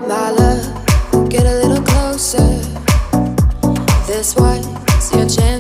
My love, get a little closer. This was your chance